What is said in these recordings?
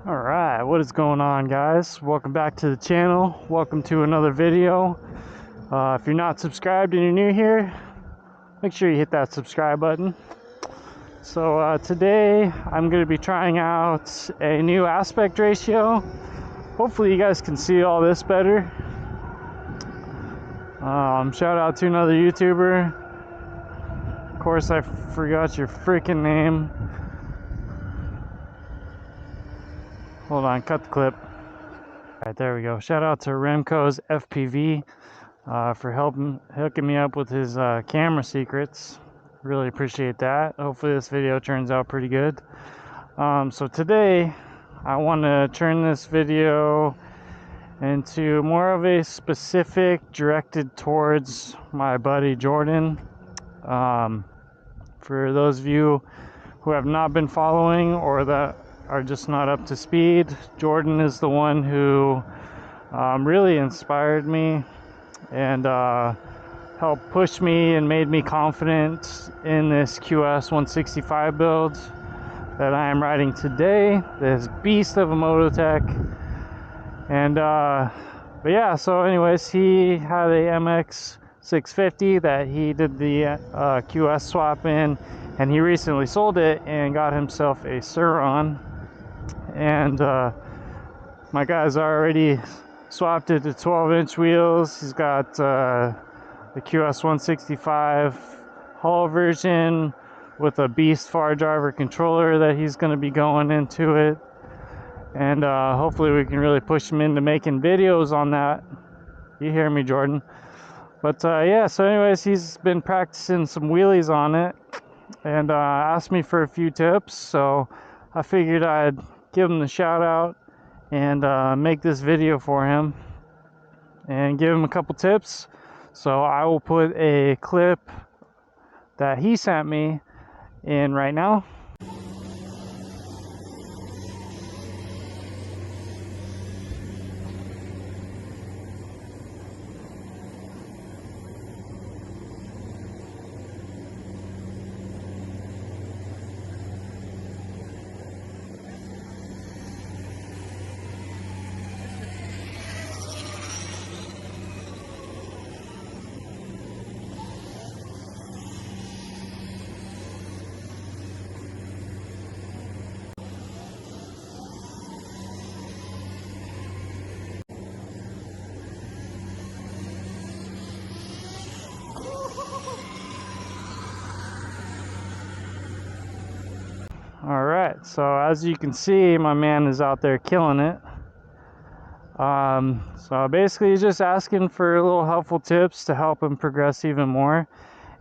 Alright, what is going on, guys? Welcome back to the channel. Welcome to another video. If you're not subscribed and you're new here, make sure you hit that subscribe button. So today I'm going to be trying out a new aspect ratio. Hopefully you guys can see all this better. Shout out to another YouTuber. Of course, I forgot your freaking name. Hold on, cut the clip. Alright, there we go. Shout out to Remco's FPV for hooking me up with his camera secrets. Really appreciate that. Hopefully this video turns out pretty good. So today I want to turn this video into more of a specific directed towards my buddy Jordan. For those of you who have not been following or that are just not up to speed, Jordan is the one who really inspired me and helped push me and made me confident in this Qs165 build that I am riding today, this beast of a Mototec. And but yeah, so anyways, he had a MX 650 that he did the QS swap in, and he recently sold it and got himself a Sur-on. And my guy's already swapped it to 12-inch wheels. He's got the Qs165 Hull version with a beast far driver controller that he's going to be going into it. And hopefully we can really push him into making videos on that. You hear me, Jordan? But yeah, so anyways, he's been practicing some wheelies on it and asked me for a few tips. So I figured I'd give him the shout out and make this video for him and give him a couple tips. So I will put a clip that he sent me in right now. Alright, so as you can see, my man is out there killing it. So basically he's just asking for little helpful tips to help him progress even more.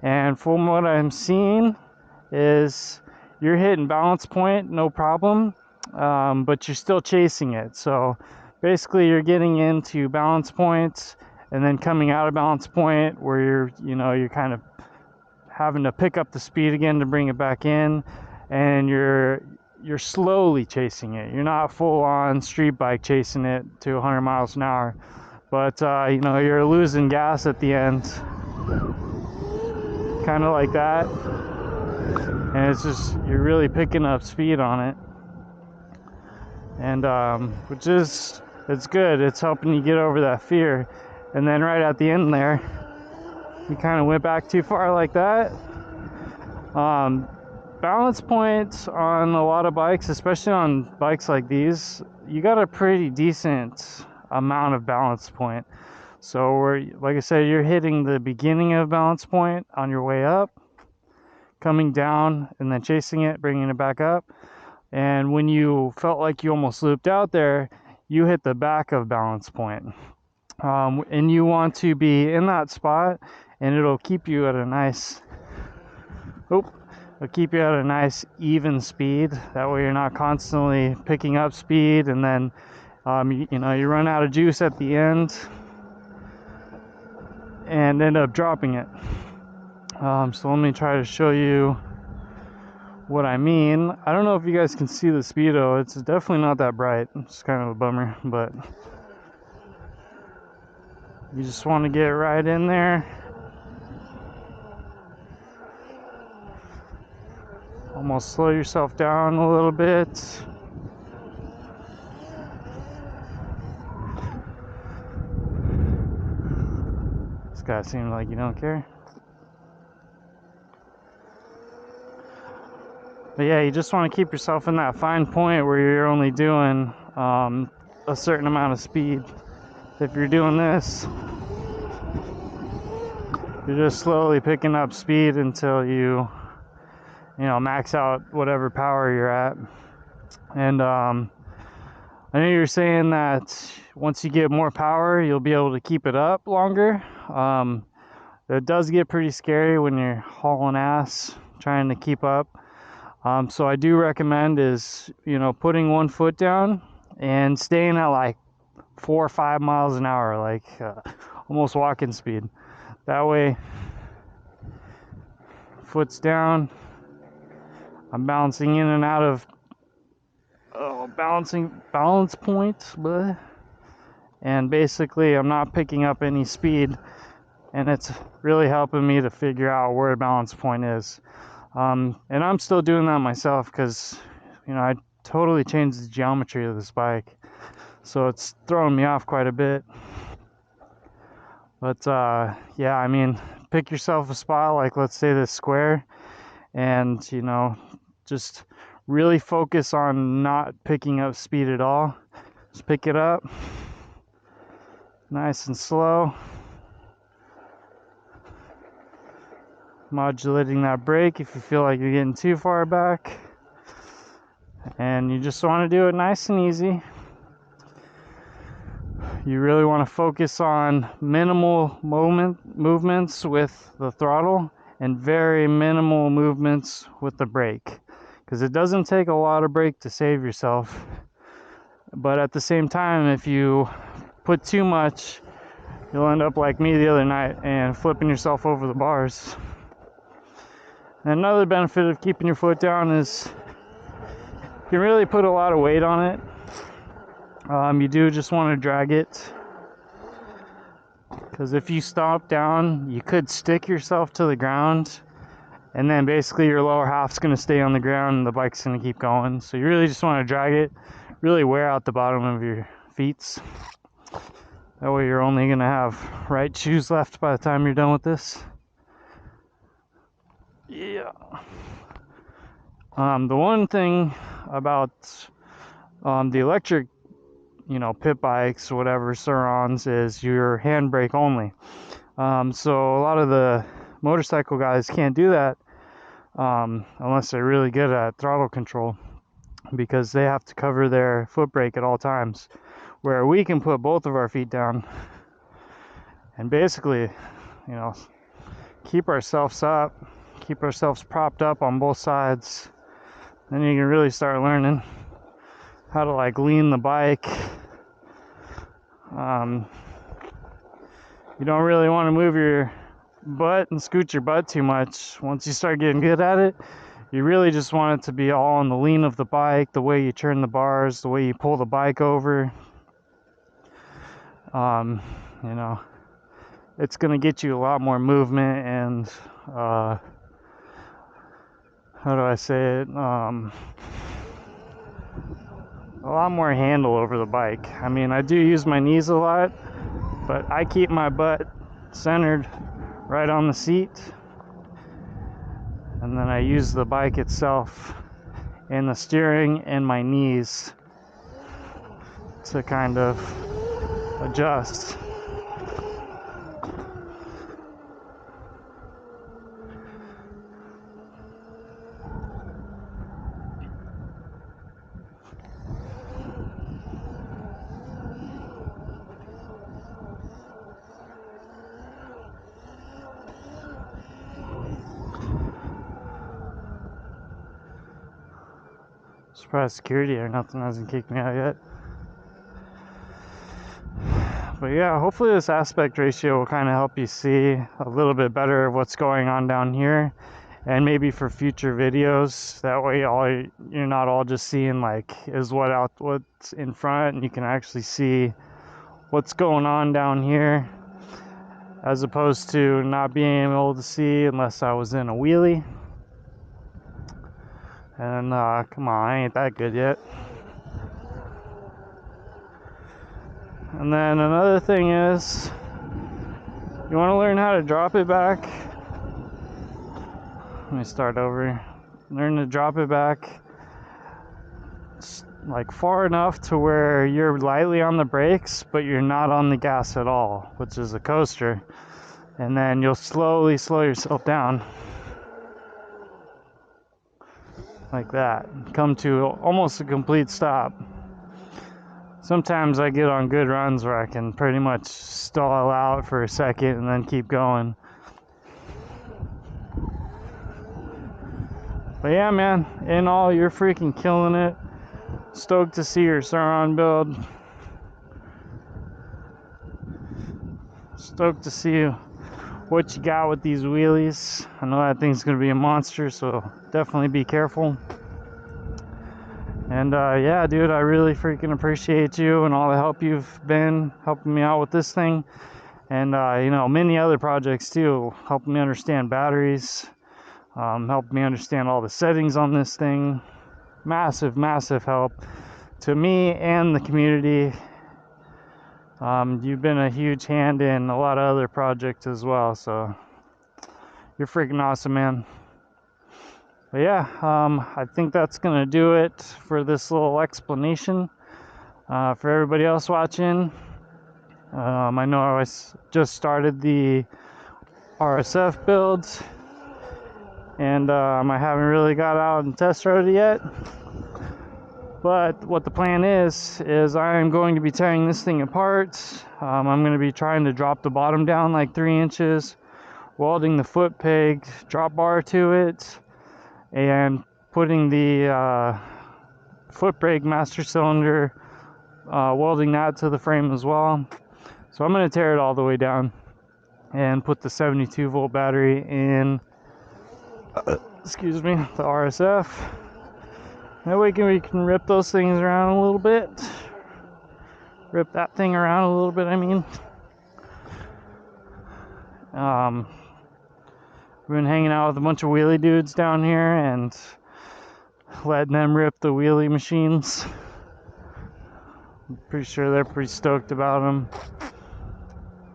And from what I'm seeing is you're hitting balance point, no problem, but you're still chasing it. So basically you're getting into balance points and then coming out of balance point where you're kind of having to pick up the speed again to bring it back in. And you're slowly chasing it. You're not full on street bike chasing it to 100 miles an hour, but you're losing gas at the end, kind of like that. And it's just, you're really picking up speed on it, and it's good. It's helping you get over that fear. And then right at the end there, you kind of went back too far like that. Balance points on a lot of bikes, especially on bikes like these, you got a pretty decent amount of balance point. So like I said, you're hitting the beginning of balance point on your way up, coming down and then chasing it, bringing it back up. And when you felt like you almost looped out there, you hit the back of balance point. And you want to be in that spot, and it'll keep you at a nice It'll keep you at a nice even speed. That way you're not constantly picking up speed, and then you run out of juice at the end and end up dropping it. So let me try to show you what I mean. I don't know if you guys can see the speedo. It's definitely not that bright. It's kind of a bummer, but you just want to get right in there. Almost slow yourself down a little bit. guy seems like you don't care. But yeah, you just want to keep yourself in that fine point where you're only doing a certain amount of speed. If you're doing this, you're just slowly picking up speed until you max out whatever power you're at. And I know you're saying that once you get more power, you'll be able to keep it up longer. It does get pretty scary when you're hauling ass trying to keep up. So I do recommend is, putting one foot down and staying at like 4 or 5 miles an hour, like almost walking speed. That way, foot's down. I'm bouncing in and out of balance points, and basically I'm not picking up any speed, and it's really helping me to figure out where a balance point is. And I'm still doing that myself because, I totally changed the geometry of this bike. So it's throwing me off quite a bit. But, yeah, I mean, pick yourself a spot, like let's say this square, and, just really focus on not picking up speed at all. Just pick it up, nice and slow. Modulating that brake if you feel like you're getting too far back, and you just want to do it nice and easy. You really want to focus on minimal movements with the throttle and very minimal movements with the brake, because it doesn't take a lot of brake to save yourself, but at the same time, if you put too much, you'll end up like me the other night and flipping yourself over the bars. And another benefit of keeping your foot down is you can really put a lot of weight on it. You do just want to drag it, because if you stomp down, you could stick yourself to the ground, and then basically your lower half's going to stay on the ground and the bike's going to keep going. So you really just want to drag it, really wear out the bottom of your feet. That way you're only going to have right shoes left by the time you're done with this. Yeah. The one thing about the electric, pit bikes, whatever, Surons, is your handbrake only. So a lot of the motorcycle guys can't do that unless they're really good at throttle control, because they have to cover their foot brake at all times, where we can put both of our feet down and basically, keep ourselves up, keep ourselves propped up on both sides. Then you can really start learning how to like lean the bike. You don't really want to move your butt and scoot your butt too much. Once you start getting good at it, you really just want it to be all on the lean of the bike, the way you turn the bars, the way you pull the bike over. It's going to get you a lot more movement and, how do I say it? A lot more handle over the bike. I mean, I do use my knees a lot, but I keep my butt centered right on the seat, and then I use the bike itself and the steering and my knees to kind of adjust. Surprised security or nothing hasn't kicked me out yet. But yeah, hopefully this aspect ratio will kind of help you see a little bit better of what's going on down here, and maybe for future videos, that way you're not all just seeing like what's in front, and you can actually see what's going on down here, as opposed to not being able to see unless I was in a wheelie. And come on, I ain't that good yet. And then another thing is, You want to learn how to drop it back? Let me start over. Learn to drop it back like far enough to where you're lightly on the brakes, but you're not on the gas at all, which is a coaster. And then you'll slowly slow yourself down. Like that. Come to almost a complete stop. Sometimes I get on good runs where I can pretty much stall out for a second and then keep going. But yeah, man, in all, you're freaking killing it. Stoked to see your Sauron build. Stoked to see what you got with these wheelies. I know that thing's gonna be a monster, so definitely be careful. And yeah, dude, I really freaking appreciate you and all the help you've been helping me out with this thing. And you know, many other projects too, helping me understand batteries, helping me understand all the settings on this thing. Massive help to me and the community. You've been a huge hand in a lot of other projects as well, so you're freaking awesome, man. But yeah, I think that's gonna do it for this little explanation. For everybody else watching, I know I just started the RSF builds, and I haven't really got out and test rode it yet. But what the plan is I am going to be tearing this thing apart. I'm going to be trying to drop the bottom down like 3 inches, welding the foot peg drop bar to it, and putting the foot brake master cylinder, welding that to the frame as well. So I'm going to tear it all the way down and put the 72 volt battery in, excuse me, the RSF. That way we can rip those things around a little bit. Rip that thing around a little bit, I mean. We've been hanging out with a bunch of wheelie dudes down here and letting them rip the wheelie machines. I'm pretty sure they're pretty stoked about them.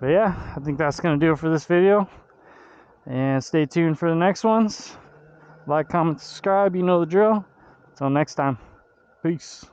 But yeah, I think that's going to do it for this video. And stay tuned for the next ones. Like, comment, subscribe, you know the drill. Until next time, peace.